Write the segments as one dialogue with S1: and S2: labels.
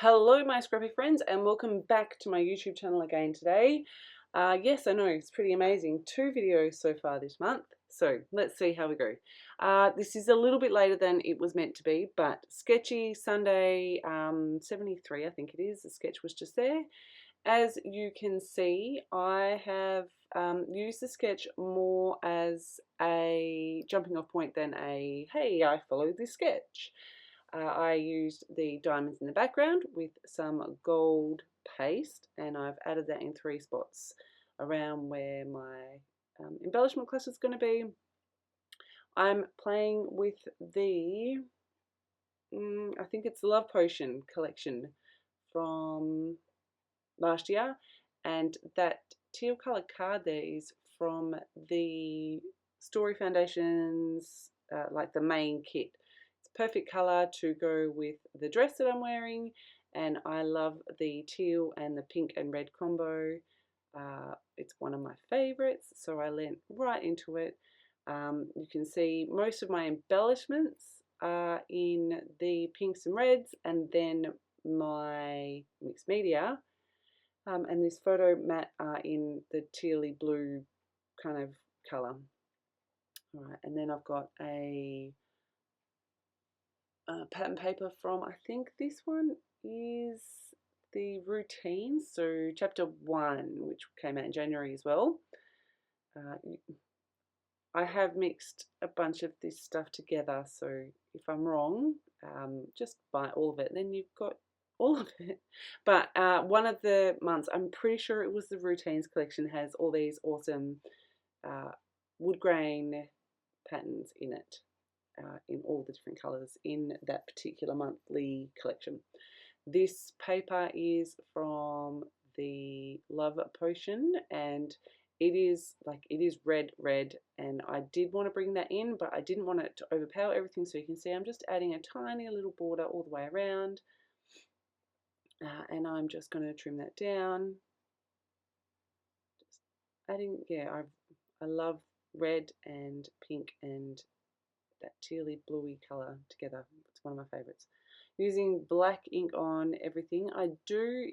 S1: Hello my scrappy friends and welcome back to my YouTube channel again today. Yes, I know, it's pretty amazing. 2 videos so far this month. So let's see how we go. This is a little bit later than it was meant to be, but Sketchy Sunday 73 I think it is. The sketch was just there. As you can see, I have used the sketch more as a jumping off point than a, hey, I followed this sketch. I used the diamonds in the background with some gold paste, and I've added that in 3 spots around where my embellishment cluster is going to be. I'm playing with the, I think it's the Love Potion collection from last year, and that teal colored card there is from the Story Foundation's, like the main kit. Perfect colour to go with the dress that I'm wearing, and I love the teal and the pink and red combo. It's one of my favourites, so I went right into it. You can see most of my embellishments are in the pinks and reds, and then my mixed media and this photo mat are in the tealy blue kind of colour. Alright, and then I've got a pattern paper from, I think this one is the routine, so chapter 1, which came out in January as well. I have mixed a bunch of this stuff together, so if I'm wrong, just buy all of it, then you've got all of it. But one of the months, I'm pretty sure it was the routines collection, has all these awesome wood grain patterns in it. In all the different colours in that particular monthly collection. This paper is from the Love Potion, and it is red, and I did want to bring that in, but I didn't want it to overpower everything. So you can see I'm just adding a tiny little border all the way around, and I'm just going to trim that down. Just adding, yeah, I love red and pink and that tealy bluey colour together. It's one of my favourites. Using black ink on everything. I do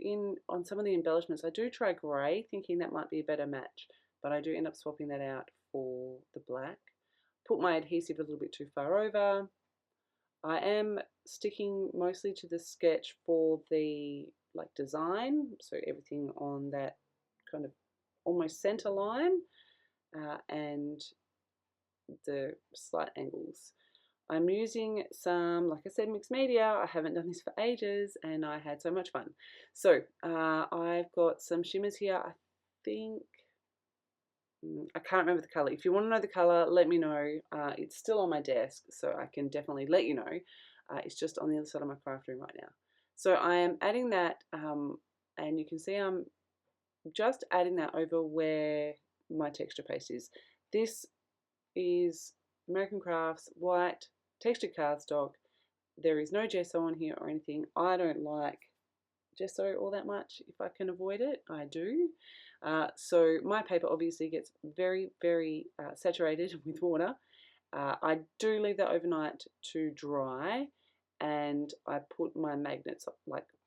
S1: on some of the embellishments, I do try grey, thinking that might be a better match, but I do end up swapping that out for the black. Put my adhesive a little bit too far over. I am sticking mostly to the sketch for the design, so everything on that kind of almost centre line, and the slight angles. I'm using some, like I said, mixed media. I haven't done this for ages and I had so much fun. So I've got some shimmers here. I think, I can't remember the colour. If you want to know the colour, let me know. It's still on my desk, so I can definitely let you know. It's just on the other side of my craft room right now. So I am adding that, and you can see I'm just adding that over where my texture paste is. This is American Crafts white textured cardstock. There is no gesso on here or anything. I don't like gesso all that much. If I can avoid it, I do. So my paper obviously gets very, very saturated with water. I do leave that overnight to dry, and I put my magnets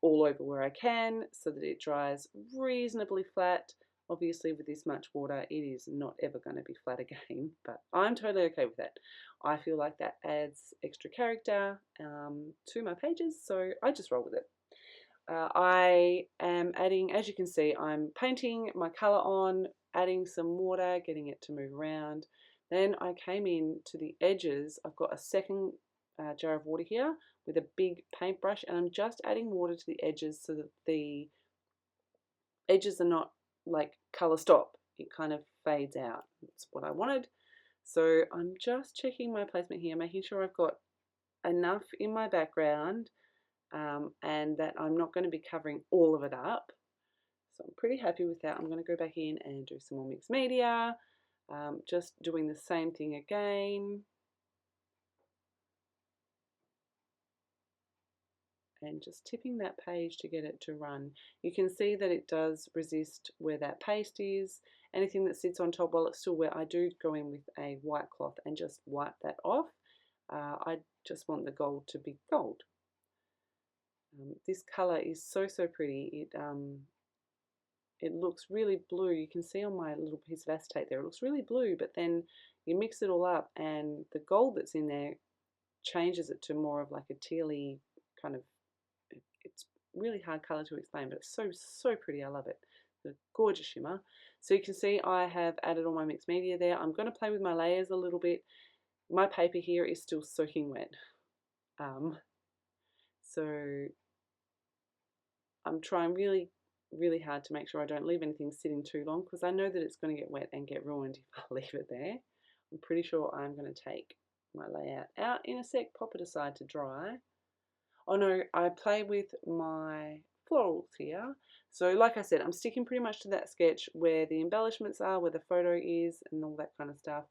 S1: all over where I can so that it dries reasonably flat. Obviously with this much water it is not ever going to be flat again, but I'm totally okay with that. I feel like that adds extra character to my pages, so I just roll with it. I am adding, as you can see, I'm painting my colour on, adding some water, getting it to move around. Then I came in to the edges. I've got a second jar of water here with a big paintbrush, and I'm just adding water to the edges so that the edges are not like colour stop. It kind of fades out. That's what I wanted. So I'm just checking my placement here, making sure I've got enough in my background and that I'm not going to be covering all of it up. So I'm pretty happy with that. I'm going to go back in and do some more mixed media, just doing the same thing again. And just tipping that page to get it to run. You can see that it does resist where that paste is. Anything that sits on top while it's still wet, I do go in with a white cloth and just wipe that off. I just want the gold to be gold. This colour is so pretty. It looks really blue. You can see on my little piece of acetate there, it looks really blue, but then you mix it all up and the gold that's in there changes it to more of like a tealy kind of, it's really hard colour to explain, but it's so pretty. I love it. The gorgeous shimmer. So you can see I have added all my mixed media there. I'm going to play with my layers a little bit. My paper here is still soaking wet. So I'm trying really hard to make sure I don't leave anything sitting too long, because I know that it's going to get wet and get ruined if I leave it there. I'm pretty sure I'm going to take my layout out in a sec, pop it aside to dry. Oh no, I play with my florals here. So like I said, I'm sticking pretty much to that sketch where the embellishments are, where the photo is, and all that kind of stuff.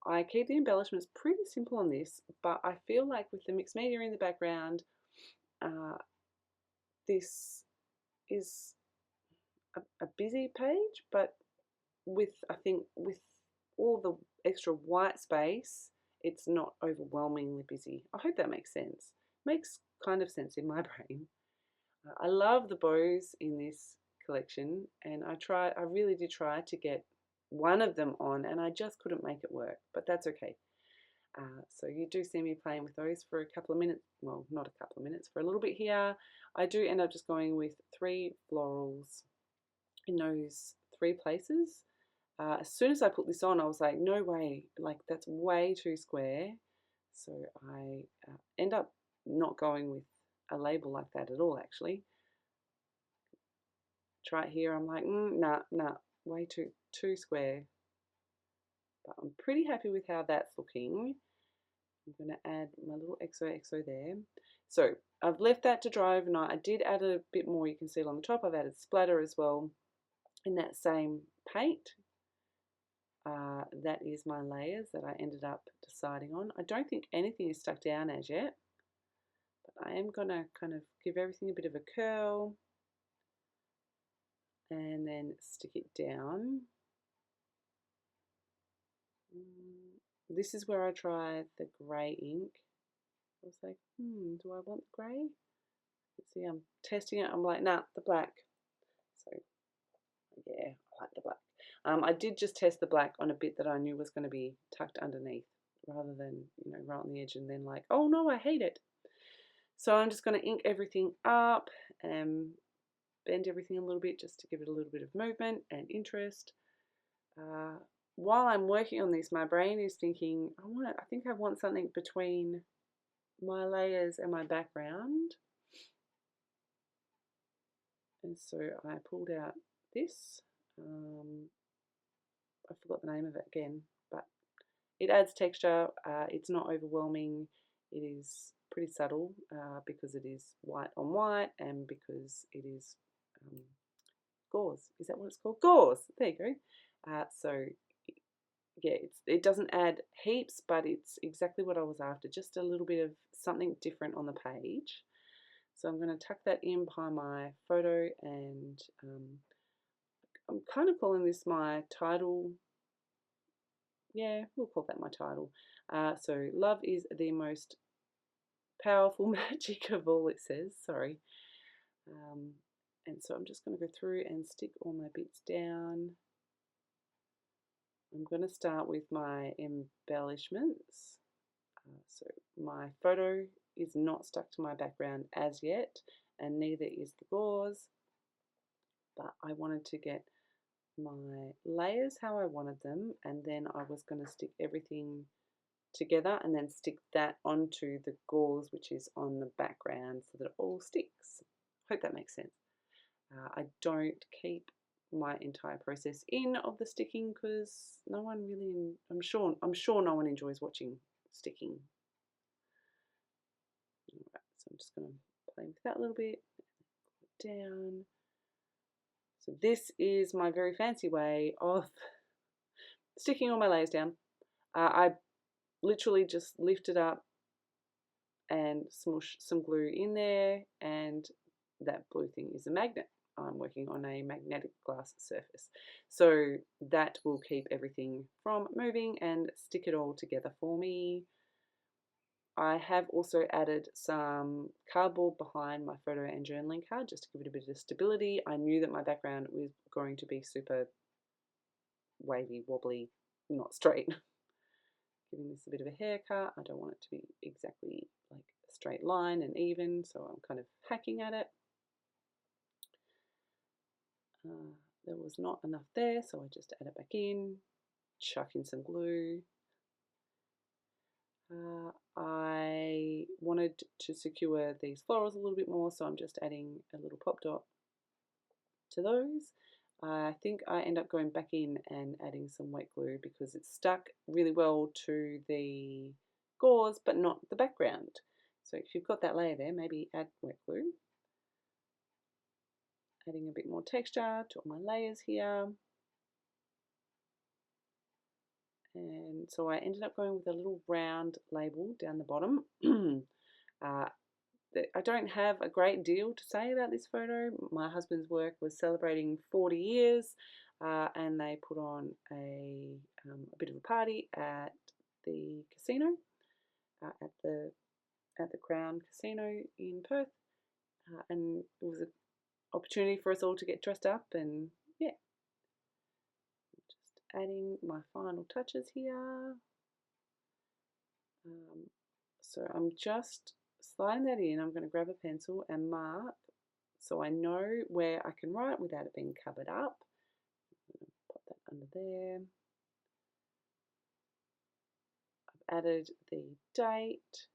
S1: I keep the embellishments pretty simple on this, but I feel like with the mixed media in the background, this is a busy page, but I think with all the extra white space, it's not overwhelmingly busy. I hope that makes sense. Makes kind of sense in my brain. I love the bows in this collection, and I really did try to get one of them on, and I just couldn't make it work, but that's okay. So you do see me playing with those for a couple of minutes, well, not a couple of minutes, for a little bit here. I do end up just going with 3 florals in those 3 places. As soon as I put this on, I was like, no way, like that's way too square. So I end up not going with a label like that at all, actually. Try it here, I'm like, nah, way too square. But I'm pretty happy with how that's looking. I'm going to add my little XOXO there. So I've left that to dry overnight. I did add a bit more, you can see it on the top. I've added splatter as well in that same paint. That is my layers that I ended up deciding on. I don't think anything is stuck down as yet, but I am going to kind of give everything a bit of a curl and then stick it down. This is where I tried the grey ink. I was like, do I want the grey? Let's see, I'm testing it. I'm like, nah, the black. So yeah, I like the black. I did just test the black on a bit that I knew was going to be tucked underneath, rather than, you know, right on the edge and then like, oh no, I hate it. So I'm just going to ink everything up and bend everything a little bit just to give it a little bit of movement and interest. While I'm working on this, my brain is thinking, I think I want something between my layers and my background. And so I pulled out this. I forgot the name of it again, but it adds texture. It's not overwhelming. It is pretty subtle because it is white on white and because it is gauze. Is that what it's called? Gauze. There you go. So yeah, it doesn't add heaps, but it's exactly what I was after. Just a little bit of something different on the page. So I'm going to tuck that in behind my photo, and I'm kind of calling this my title. Yeah, we'll call that my title. So love is the most powerful magic of all, it says. Sorry. And so I'm just going to go through and stick all my bits down. I'm going to start with my embellishments. So my photo is not stuck to my background as yet, and neither is the gauze, but I wanted to get my layers how I wanted them, and then I was going to stick everything together and then stick that onto the gauze which is on the background so that it all sticks. Hope that makes sense. I don't keep my entire process in of the sticking because no one really, I'm sure no one enjoys watching sticking. Alright, so I'm just going to play with that a little bit, down. So this is my very fancy way of sticking all my layers down. I literally just lift it up and smoosh some glue in there, and that blue thing is a magnet. I'm working on a magnetic glass surface, so that will keep everything from moving and stick it all together for me. I have also added some cardboard behind my photo and journaling card just to give it a bit of stability. I knew that my background was going to be super wavy, wobbly, not straight. Giving this a bit of a haircut. I don't want it to be exactly like a straight line and even, so I'm kind of hacking at it. There was not enough there, so I just add it back in, chuck in some glue. I wanted to secure these florals a little bit more, so I'm just adding a little pop dot to those. I think I end up going back in and adding some wet glue because it's stuck really well to the gauze but not the background. So if you've got that layer there, maybe add wet glue. Adding a bit more texture to all my layers here. And so I ended up going with a little round label down the bottom. I don't have a great deal to say about this photo. My husband's work was celebrating 40 years and they put on a bit of a party at the casino, at the Crown Casino in Perth, and it was an opportunity for us all to get dressed up, and yeah, just adding my final touches here. So I'm just sliding that in. I'm going to grab a pencil and mark so I know where I can write without it being covered up. I'm going to pop that under there. I've added the date,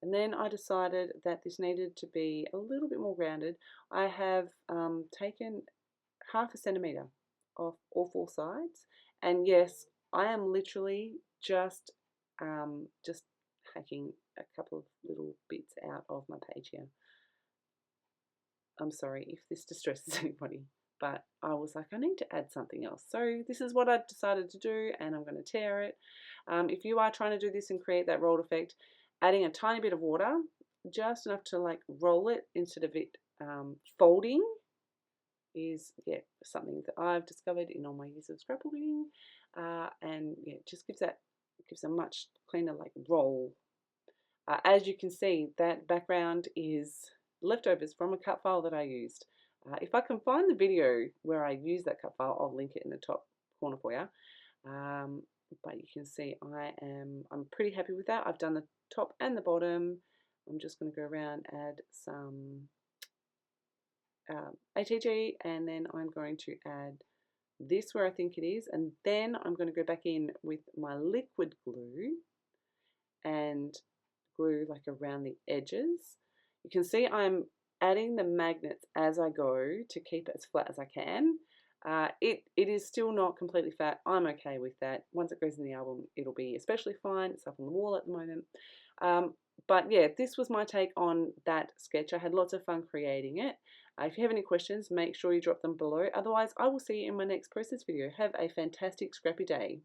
S1: and then I decided that this needed to be a little bit more rounded. I have taken 1/2 centimetre off all 4 sides, and yes, I am literally just hacking a couple of little bits out of my page here. I'm sorry if this distresses anybody, but I was like, I need to add something else. So this is what I've decided to do, and I'm going to tear it. If you are trying to do this and create that rolled effect, adding a tiny bit of water, just enough to like roll it instead of it folding, is something that I've discovered in all my years of scrapbooking, and it just gives a much cleaner like roll. As you can see, that background is leftovers from a cut file that I used. If I can find the video where I use that cut file, I'll link it in the top corner for you. But you can see I'm pretty happy with that. I've done the top and the bottom. I'm just going to go around, add some ATG, and then I'm going to add this where I think it is, and then I'm going to go back in with my liquid glue and glue like around the edges. You can see I'm adding the magnets as I go to keep it as flat as I can. It is still not completely flat. I'm okay with that. Once it goes in the album, it'll be especially fine. It's up on the wall at the moment. But yeah, this was my take on that sketch. I had lots of fun creating it. If you have any questions, make sure you drop them below. Otherwise, I will see you in my next process video. Have a fantastic scrappy day.